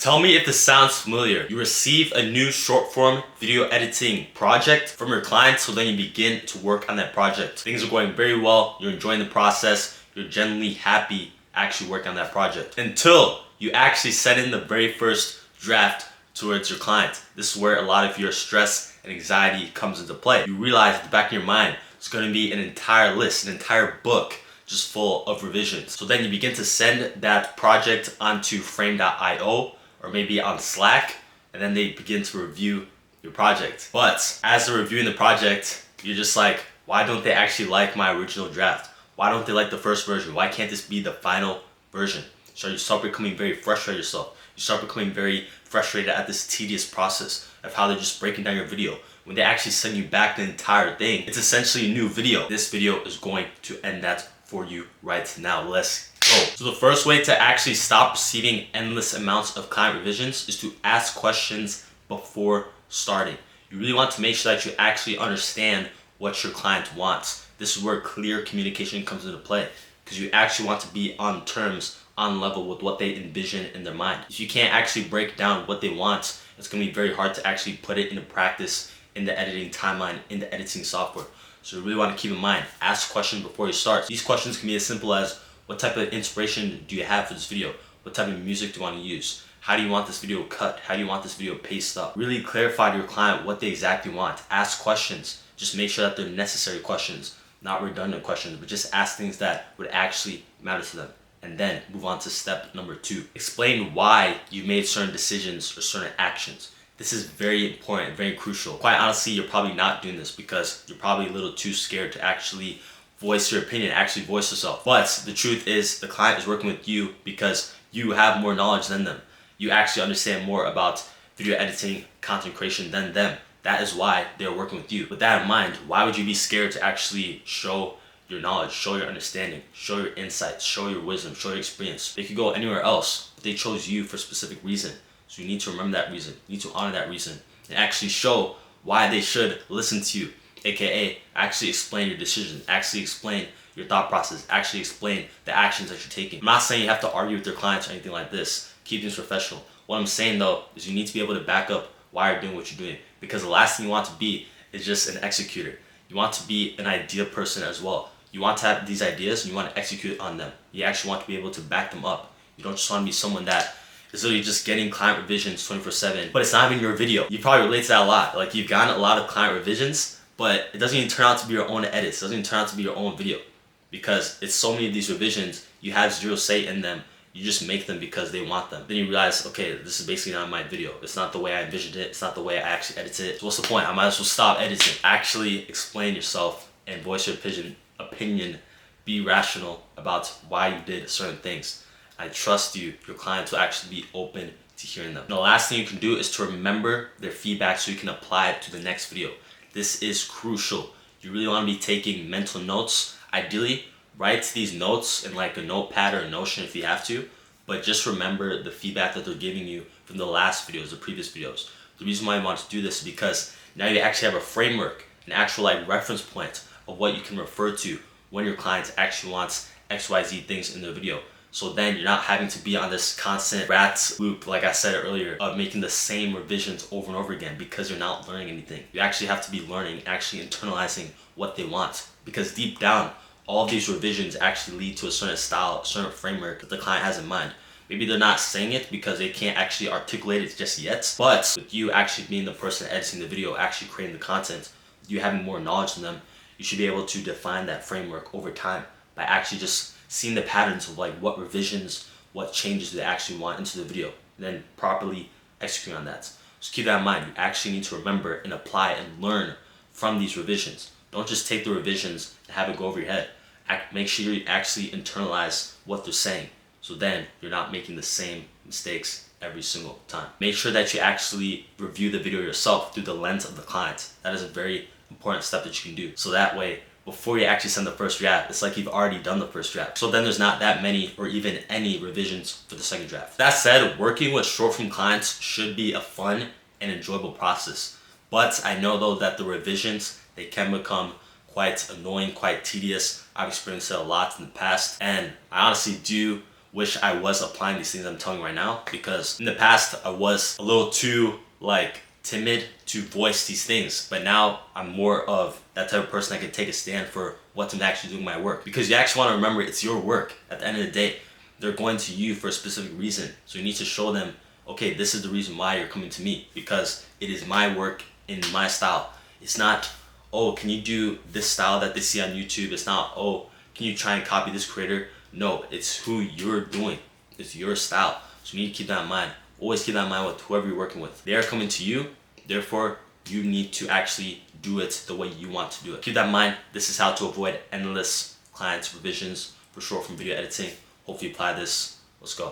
Tell me if this sounds familiar. You receive a new short form video editing project from your client, so then you begin to work on that project. Things are going very well, you're enjoying the process, you're genuinely happy actually working on that project. Until you actually send in the very first draft towards your client. This is where a lot of your stress and anxiety comes into play. You realize at the back of your mind, it's going to be an entire list, an entire book just full of revisions. So then you begin to send that project onto frame.io or maybe on Slack, and then they begin to review your project. But as they're reviewing the project, you're just like, why don't they actually like my original draft? Why don't they like the first version? Why can't this be the final version? So you start becoming very frustrated yourself. You start becoming very frustrated at this tedious process of how they're just breaking down your video. When they actually send you back the entire thing, it's essentially a new video. This video is going to end that for you right now. Let's go. So the first way to actually stop receiving endless amounts of client revisions is to ask questions before starting. You really want to make sure that you actually understand what your client wants. This is where clear communication comes into play, because you actually want to be on terms, on level with what they envision in their mind. If you can't actually break down what they want, it's going to be very hard to actually put it into practice in the editing timeline, in the editing software. So you really want to keep in mind, ask questions before you start. These questions can be as simple as, what type of inspiration do you have for this video? What type of music do you want to use? How do you want this video cut? How do you want this video paced up? Really clarify to your client what they exactly want. Ask questions. Just make sure that they're necessary questions, not redundant questions, but just ask things that would actually matter to them. And then move on to step number 2. Explain why you made certain decisions or certain actions. This is very important, very crucial. Quite honestly, you're probably not doing this because you're probably a little too scared to actually voice your opinion, actually voice yourself. But the truth is, the client is working with you because you have more knowledge than them. You actually understand more about video editing, content creation than them. That is why they're working with you. With that in mind, why would you be scared to actually show your knowledge, show your understanding, show your insights, show your wisdom, show your experience? They could go anywhere else, but they chose you for a specific reason. So you need to remember that reason. You need to honor that reason and actually show why they should listen to you. AKA, actually explain your decision, actually explain your thought process, actually explain the actions that you're taking. I'm not saying you have to argue with your clients or anything like this. Keep things professional. What I'm saying though is you need to be able to back up why you're doing what you're doing, because the last thing you want to be is just an executor. You want to be an idea person as well. You want to have these ideas and you want to execute on them. You actually want to be able to back them up. You don't just want to be someone that is literally just getting client revisions 24/7, but it's not even your video. You probably relate to that a lot. Like, you've gotten a lot of client revisions, but it doesn't even turn out to be your own edits. It doesn't even turn out to be your own video, because it's so many of these revisions, you have zero say in them. You just make them because they want them. Then you realize, okay, this is basically not my video. It's not the way I envisioned it. It's not the way I actually edited it. So what's the point? I might as well stop editing. Actually explain yourself and voice your opinion. Be rational about why you did certain things. I trust you, your clients will actually be open to hearing them. And the last thing you can do is to remember their feedback so you can apply it to the next video. This is crucial. You really want to be taking mental notes. Ideally, write these notes in like a notepad or a Notion if you have to, but just remember the feedback that they're giving you from the last videos, the previous videos. The reason why you want to do this is because now you actually have a framework, an actual like reference point of what you can refer to when your client actually wants XYZ things in their video. So then you're not having to be on this constant rat loop, like I said earlier, of making the same revisions over and over again because you're not learning anything. You actually have to be learning, actually internalizing what they want, because deep down, all of these revisions actually lead to a certain style, a certain framework that the client has in mind. Maybe they're not saying it because they can't actually articulate it just yet, but with you actually being the person editing the video, actually creating the content, you having more knowledge than them, you should be able to define that framework over time by actually just seeing the patterns of like what revisions, what changes they actually want into the video, and then properly execute on that. So keep that in mind. You actually need to remember and apply and learn from these revisions. Don't just take the revisions and have it go over your head. Make sure you actually internalize what they're saying, so then you're not making the same mistakes every single time. Make sure that you actually review the video yourself through the lens of the client. That is a very important step that you can do. So that way, before you actually send the first draft, it's like you've already done the first draft. So then there's not that many or even any revisions for the second draft. That said, working with short form clients should be a fun and enjoyable process. But I know though that the revisions, they can become quite annoying, quite tedious. I've experienced it a lot in the past, and I honestly do wish I was applying these things I'm telling you right now, because in the past I was a little too like timid to voice these things, but now I'm more of that type of person that can take a stand for what I'm actually doing my work. Because you actually want to remember, it's your work. At the end of the day, they're going to you for a specific reason, so you need to show them, okay, this is the reason why you're coming to me, because it is my work in my style. It's not, oh, can you do this style that they see on YouTube? It's not, oh, can you try and copy this creator? No, it's who you're doing. It's your style. So you need to keep that in mind. Always keep that in mind with whoever you're working with. They are coming to you, therefore you need to actually do it the way you want to do it. Keep that in mind. This is how to avoid endless client supervisions for short form video editing. Hopefully you apply this. Let's go.